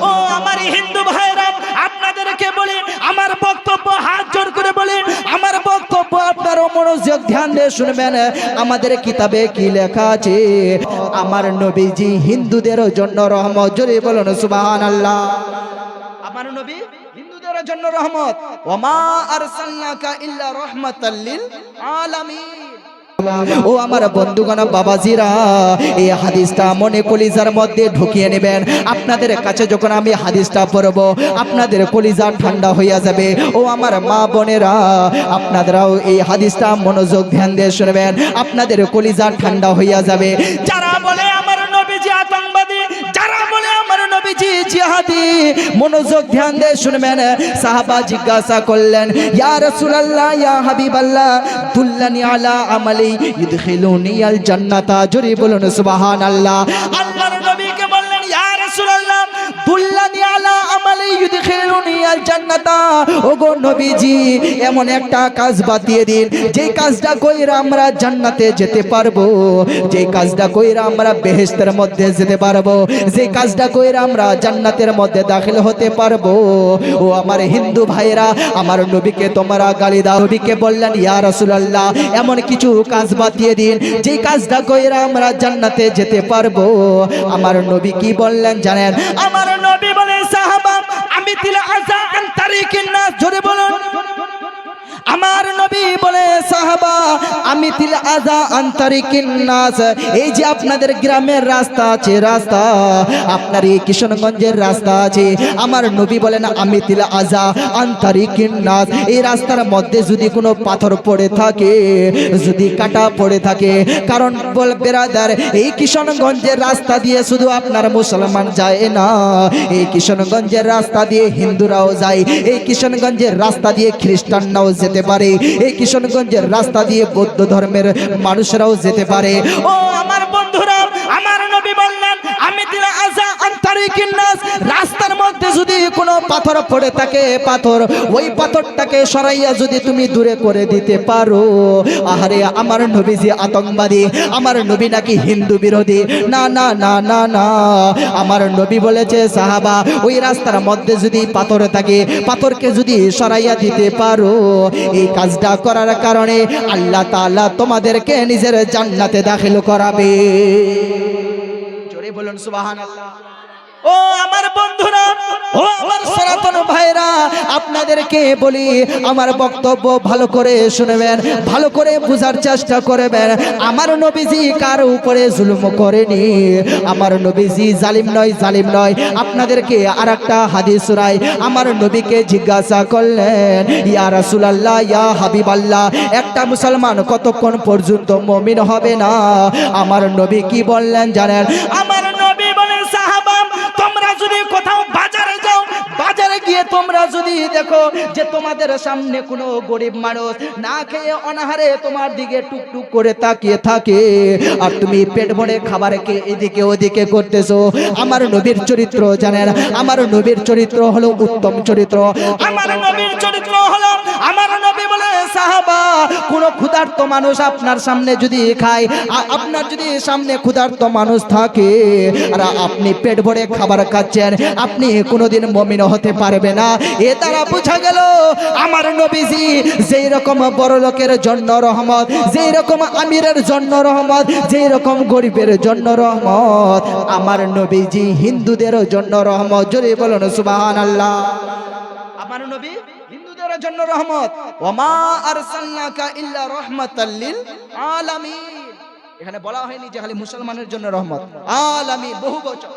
ও আমার হিন্দু ভাইরা, আপনাদেরকে বলি, আমার বক্তব্য হাত জোর করে বলি, আমার বক্তব্য আপনারা মনোযোগ ধ্যান দিয়ে শুনবেন। আমাদের কিতাবে কি লেখা আছে? আমার নবীজি হিন্দুদের জন্য রহমত। জোরে বলুন সুবহানাল্লাহ। আমার নবী হিন্দুদের জন্য রহমত। ওমা আরসালনাকা ইল্লা রাহমাতাল লিল আলামিন। ও আমার বন্ধুগণ, বাবাজিরা, এই হাদিসটা মনে কলিজার মধ্যে ঢুকিয়ে নেবেন। আপনাদের কাছে যখন আমি হাদিসটা পড়ব, আপনাদের কলিজা ঠান্ডা হইয়া যাবে। ও আমার মা বোনেরা, আপনারাও এই হাদিসটা মনোযোগ ধ্যান দিয়ে শুনবেন, আপনাদের কলিজা ঠান্ডা হইয়া যাবে। যারা বলে আমার নবীজি আতঙ্কবাদী, যারা বলে আমার নবীজি জিহাদি, মনোযোগ ধ্যান দিয়ে শুনবেন। সাহাবা জিজ্ঞাসা করলেন, ইয়া রাসূলুল্লাহ, ইয়া হাবিবাল্লাহ, দুল্লানি আলা আমালি ইদখিলুনি আল জান্নাতা। জোরে বলুন সুবহানাল্লাহ। আল্লাহর নবীকে বললেন, ইয়া রাসূলুল্লাহ, দুল্লানি আলা আমালি ইদখিলুনি আল জান্নাতা। ওগো নবীজি, এমন একটা কাজ বাতিয়ে দিন, যে কাজটা কইরা আমরা জান্নাতে যেতে পারবো, যে কাজটা কইরা আমরা বেহেশতের মধ্যে যেতে পারবো, যে কাজটা কইরা আমরা জান্নাতের মধ্যে দাখিল হতে পারবো। ও আমার হিন্দু ভাইরা, আমার নবীকে তোমরা গালি দাও। নবীকে বললেন, ইয়া রাসূলুল্লাহ, এমন কিছু কাজ বাতিয়ে দিন, যে কাজটা কইরা আমরা জান্নাতে যেতে পারবো। আমার নবী কি বললেন জানেন? আমার নবী বলে, সাহাবা, আমি তিল আযা আন তারিকিন নাস। জোরে বলুন। আমার নবী বলে, সাহাবা, আমি তিল আযা আন তারিকিন নাস। এই যে আপনাদের গ্রামের রাস্তা আছে, রাস্তা আপনার এই কিশোরগঞ্জের রাস্তা আছে, আমার নবী বলেন, আমি তিল আযা আন তারিকিন নাস। এই রাস্তার মধ্যে যদি কোনো পাথর পড়ে থাকে, যদি কাটা পড়ে থাকে, কারণ বল বেরাদার, এই কিশোরগঞ্জের রাস্তা দিয়ে শুধু আপনার মুসলমান যায় না, এই কিশোরগঞ্জের রাস্তা দিয়ে হিন্দুরাও যায়, এই কিশোরগঞ্জের রাস্তা দিয়ে খ্রিস্টানরাও যেতে পারে, এই কিশোরগঞ্জের রাস্তা দিয়ে বৌদ্ধ ধর্মের মানুষরাও যেতে পারে। ও আমার বন্ধুরা, আমার নবী বললেন, আমি তিল আযা আন তারিকিন নাস। রাস্তার মধ্যে যদি কোনো পাথর পড়ে থাকে, পাথর, ওই পাথরটাকে সরাইয়া যদি তুমি দূরে করে দিতে পারো, আহারে আমার নবী যে আতঙ্কবাদী, আমার নবী নাকি হিন্দু বিরোধী, না না না না না। আমার নবী বলেছে, সাহাবা, ওই রাস্তার মধ্যে যদি পাথর থাকে, পাথরকে যদি সরাইয়া দিতে পারো, এই কাজটা করার কারণে আল্লাহ তাআলা তোমাদেরকে নিজের জান্নাতে দাখিল করাবে। জোরে বলুন সুবহানাল্লাহ। ও আমার বন্ধুরা, ও আমার সনাতন ভাইরা, আপনাদেরকে বলি, আমার বক্তব্য ভালো করে শুনবেন, ভালো করে বুঝার চেষ্টা করবেন। আমার নবীজি কার উপরে জুলুম করেনি, আমার নবীজি জালিম নয়, জালিম নয়। আপনাদেরকে আরেকটা হাদিস শোনাই। আমার নবীকে জিজ্ঞাসা করলেন, ইয়া রাসূলুল্লাহ, ইয়া হাবিবাল্লাহ, একটা মুসলমান কতক্ষণ পর্যন্ত মুমিন হবে না? আমার নবী কি বললেন জানেন? আমার নবী বলেন, সাহাবা, তোমরা যদি কোথাও বাজারে যাও, বাজারে গিয়ে তোমরা যদি দেখো যে তোমাদের সামনে কোনো গরিব মানুষ না খেয়ে অনাহারে তোমার দিকে টুকটুক করে তাকিয়ে থাকে, আর তুমি পেট ভরে খাবারকে এদিকে ওদিকে করতেছো, আমার নবীর চরিত্র জানেন? আমার নবীর চরিত্র হলো উত্তম চরিত্র। আমার নবীর চরিত্র হলো, আমার নবী বলে, সাহাবা, কোনো ক্ষুধার্ত মানুষ আপনার সামনে যদি খায়, আপনার যদি সামনে ক্ষুধার্ত মানুষ থাকে আর আপনি পেট ভরে খাবার খাচ্ছেন, আপনি কোনোদিন মুমিন হতে পারবে না। এ দ্বারা বোঝা গেল আমার নবীজি যেই রকম বড় লোকের জন্য রহমত, যেই রকম আমিরের জন্য রহমত, যেই রকম গরিবের জন্য রহমত, আমার নবীজি হিন্দুদের জন্য রহমত। জোরে বলুন সুবহানাল্লাহ। আমার নবী হিন্দুদের জন্য রহমত। ওমা আরসালনাকা ইল্লা রাহমাতাল লিল আলামিন। এখানে বলা হয়নি যে খালি মুসলমানের জন্য রহমত, আলামিন বহু বচন।